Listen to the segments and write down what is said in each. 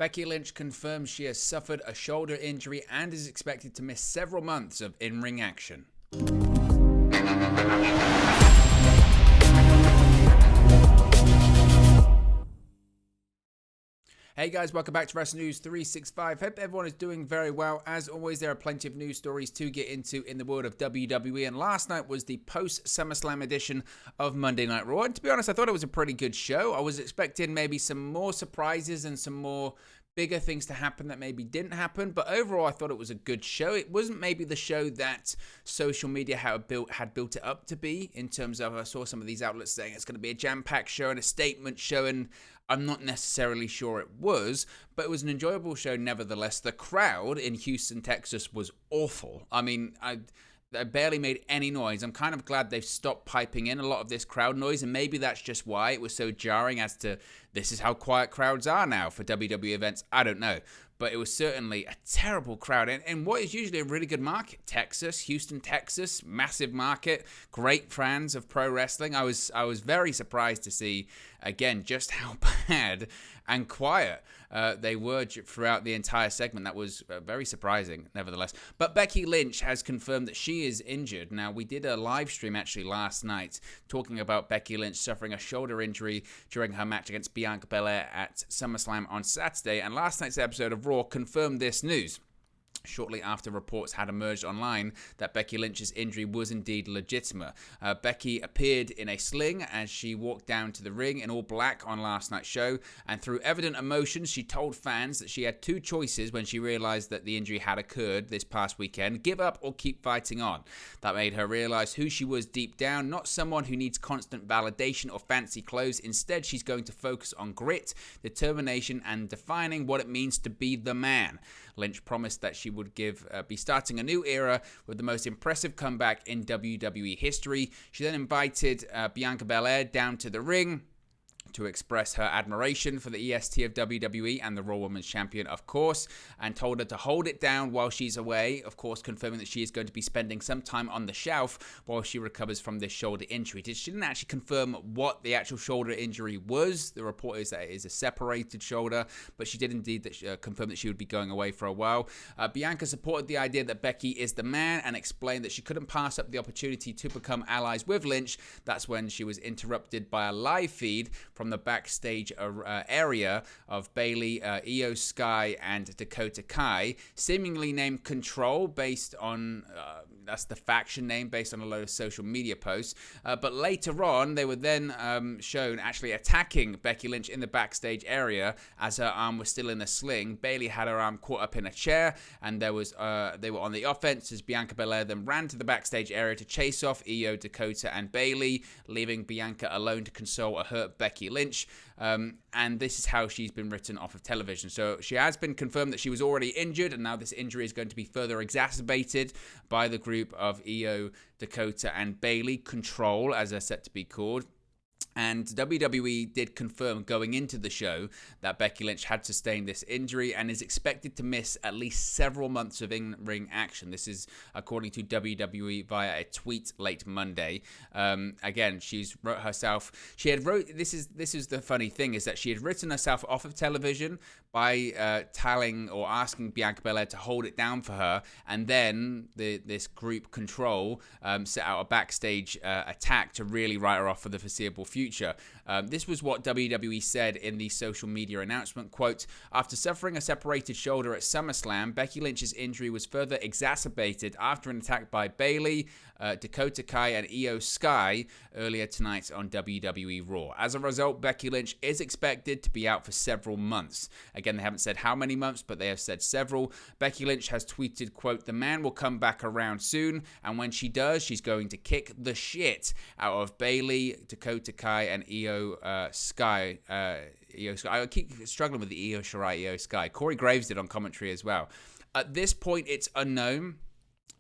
Becky Lynch confirms she has suffered a shoulder injury and is expected to miss several months of in-ring action. Hey guys, welcome back to Wrestling News 365. Hope everyone is doing very well. As always, there are plenty of news stories to get into in the world of WWE, and last night was the post-SummerSlam edition of Monday Night Raw. And to be honest, I thought it was a pretty good show. I was expecting maybe some more surprises and some more bigger things to happen that maybe didn't happen, but overall I thought it was a good show. It wasn't maybe the show that social media had built it up to be, in terms of, I saw some of these outlets saying it's going to be a jam-packed show and a statement show, and I'm not necessarily sure it was, but it was an enjoyable show nevertheless. The crowd in Houston, Texas was awful. I mean, I barely made any noise. I'm kind of glad they've stopped piping in a lot of this crowd noise, and maybe that's just why it was so jarring as to this is how quiet crowds are now for WWE events. I don't know. But it was certainly a terrible crowd. And what is usually a really good market, Texas, Houston, Texas, massive market, great fans of pro wrestling. I was very surprised to see, again, just how bad and quiet they were throughout the entire segment. That was very surprising, nevertheless. But Becky Lynch has confirmed that she is injured. Now, we did a live stream actually last night talking about Becky Lynch suffering a shoulder injury during her match against Bianca Belair at SummerSlam on Saturday. And last night's episode of Raw confirmed this news, shortly after reports had emerged online that Becky Lynch's injury was indeed legitimate. Becky appeared in a sling as she walked down to the ring in all black on last night's show, and through evident emotion, she told fans that she had two choices when she realized that the injury had occurred this past weekend: give up or keep fighting on. That made her realize who she was deep down, not someone who needs constant validation or fancy clothes. Instead, she's going to focus on grit, determination, and defining what it means to be the man. Lynch promised that she would be starting a new era with the most impressive comeback in WWE history. She then invited Bianca Belair down to the ring to express her admiration for the EST of WWE and the Raw Women's Champion, of course, and told her to hold it down while she's away, of course, confirming that she is going to be spending some time on the shelf while she recovers from this shoulder injury. She didn't actually confirm what the actual shoulder injury was. The report is that it is a separated shoulder, but she did indeed confirm that she would be going away for a while. Bianca supported the idea that Becky is the man and explained that she couldn't pass up the opportunity to become allies with Lynch. That's when she was interrupted by a live feed from the backstage area of Bayley, Io Sky, and Dakota Kai, seemingly named Control, based on that's the faction name based on a load of social media posts. But later on, they were then shown actually attacking Becky Lynch in the backstage area as her arm was still in a sling. Bayley had her arm caught up in a chair, and they were on the offense as Bianca Belair then ran to the backstage area to chase off Io, Dakota, and Bayley, leaving Bianca alone to console a hurt Becky Lynch. And this is how she's been written off of television. So she has been confirmed that she was already injured, and now this injury is going to be further exacerbated by the group of Io, Dakota, and Bayley, Control, as they're set to be called. And WWE did confirm going into the show that Becky Lynch had sustained this injury and is expected to miss at least several months of in-ring action. This is according to WWE via a tweet late Monday. Again, she's wrote herself. This is the funny thing, is that she had written herself off of television by telling or asking Bianca Belair to hold it down for her, and then this group Control set out a backstage attack to really write her off for the foreseeable future. This was what WWE said in the social media announcement, quote, "After suffering a separated shoulder at SummerSlam, Becky Lynch's injury was further exacerbated after an attack by Bayley, Dakota Kai, and Io Sky earlier tonight on WWE Raw. As a result, Becky Lynch is expected to be out for several months." Again, they haven't said how many months, but they have said several. Becky Lynch has tweeted, quote, "The man will come back around soon, and when she does, she's going to kick the shit out of Bayley, Dakota Kai, and Io Sky." Io Sky. I keep struggling with the Io Shirai, Io Sky. Corey Graves did on commentary as well. At this point, it's unknown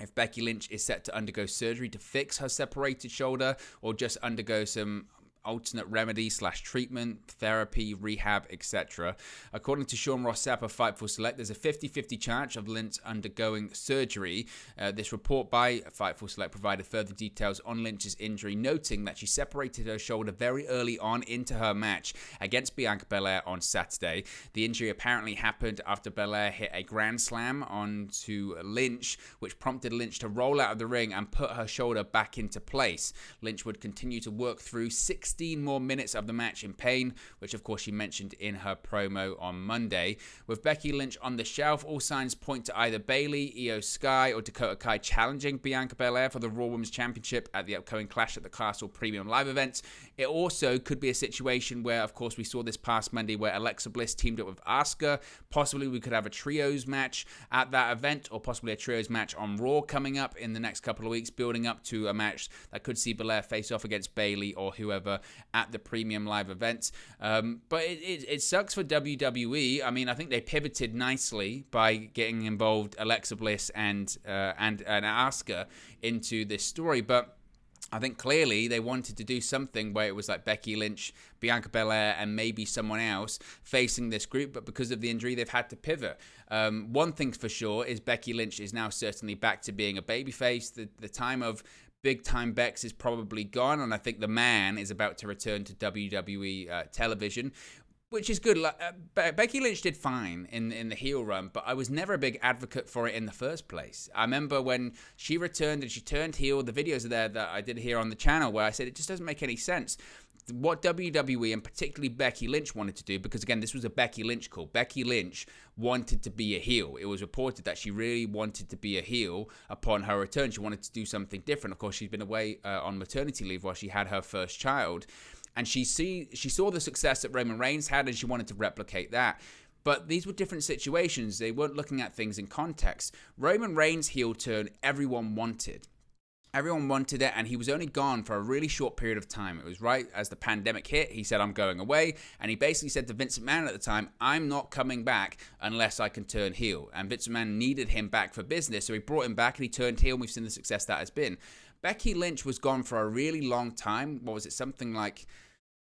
if Becky Lynch is set to undergo surgery to fix her separated shoulder or just undergo some alternate remedy / treatment, therapy, rehab, etc. According to Sean Rossap of Fightful Select, there's a 50-50 chance of Lynch undergoing surgery. This report by Fightful Select provided further details on Lynch's injury, noting that she separated her shoulder very early on into her match against Bianca Belair on Saturday. The injury apparently happened after Belair hit a grand slam onto Lynch, which prompted Lynch to roll out of the ring and put her shoulder back into place. Lynch would continue to work through 16 more minutes of the match in pain, which of course she mentioned in her promo on Monday. With Becky Lynch on the shelf, all signs point to either Bayley, Io Sky, or Dakota Kai challenging Bianca Belair for the Raw Women's Championship at the upcoming Clash at the Castle Premium Live event. It also could be a situation where, of course, we saw this past Monday where Alexa Bliss teamed up with Asuka. Possibly we could have a trios match at that event, or possibly a trios match on Raw coming up in the next couple of weeks, building up to a match that could see Belair face off against Bayley or whoever at the Premium Live event. But it sucks for WWE. I mean, I think they pivoted nicely by getting involved Alexa Bliss and Asuka into this story, but I think clearly they wanted to do something where it was like Becky Lynch, Bianca Belair, and maybe someone else facing this group, but because of the injury, they've had to pivot. One thing for sure is Becky Lynch is now certainly back to being a babyface. The time of big-time Bex is probably gone, and I think the man is about to return to WWE television, which is good. Becky Lynch did fine in the heel run, but I was never a big advocate for it in the first place. I remember when she returned and she turned heel, the videos are there that I did here on the channel where I said it just doesn't make any sense. What WWE and particularly Becky Lynch wanted to do, because again, this was a Becky Lynch call. Becky Lynch wanted to be a heel. It was reported that she really wanted to be a heel upon her return. She wanted to do something different. Of course, she's been away on maternity leave while she had her first child. And she saw the success that Roman Reigns had, and she wanted to replicate that. But these were different situations. They weren't looking at things in context. Roman Reigns' heel turn, everyone wanted. Everyone wanted it, and he was only gone for a really short period of time. It was right as the pandemic hit. He said, I'm going away. And he basically said to Vince McMahon at the time, I'm not coming back unless I can turn heel. And Vince McMahon needed him back for business. So he brought him back, and he turned heel, and we've seen the success that has been. Becky Lynch was gone for a really long time. What was it? Something like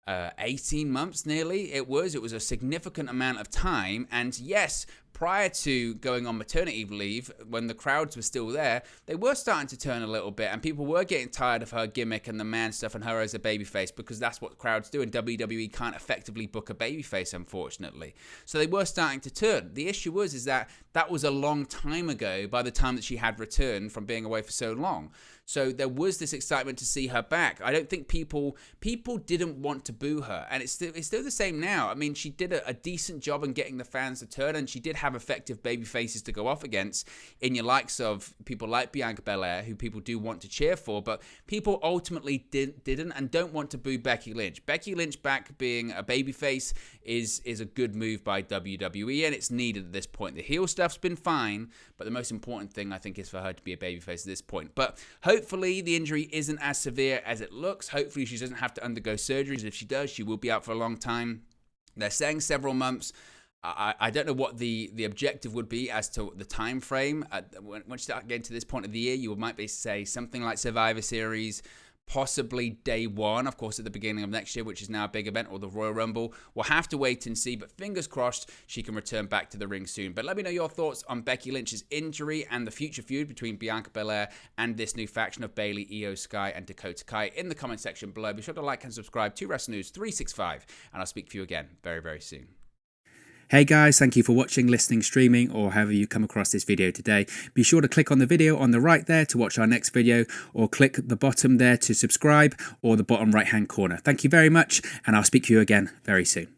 18 months nearly. It was a significant amount of time. And yes, prior to going on maternity leave, when the crowds were still there, they were starting to turn a little bit, and people were getting tired of her gimmick and the man stuff and her as a babyface, because that's what crowds do, and WWE can't effectively book a babyface, unfortunately. So they were starting to turn. The issue was that was a long time ago by the time that she had returned from being away for so long. So there was this excitement to see her back. I don't think people didn't want to boo her, and it's still the same now. I mean, she did a decent job in getting the fans to turn, and she did have effective baby faces to go off against in your likes of people like Bianca Belair, who people do want to cheer for, but people ultimately didn't and don't want to boo Becky Lynch. Becky Lynch back being a babyface is a good move by WWE, and it's needed at this point. The heel stuff's been fine, but the most important thing, I think, is for her to be a babyface at this point. But hopefully the injury isn't as severe as it looks. Hopefully she doesn't have to undergo surgeries. If she does, she will be out for a long time. They're saying several months. I don't know what the objective would be as to the time frame. When you start getting to this point of the year, you might be say something like Survivor Series, possibly day one, of course, at the beginning of next year, which is now a big event, or the Royal Rumble. We'll have to wait and see, but fingers crossed she can return back to the ring soon. But let me know your thoughts on Becky Lynch's injury and the future feud between Bianca Belair and this new faction of Bayley, Io Sky, and Dakota Kai in the comment section below. Be sure to like and subscribe to Wrestling News 365, and I'll speak to you again very, very soon. Hey guys, thank you for watching, listening, streaming, or however you come across this video today. Be sure to click on the video on the right there to watch our next video, or click the bottom there to subscribe, or the bottom right hand corner. Thank you very much, and I'll speak to you again very soon.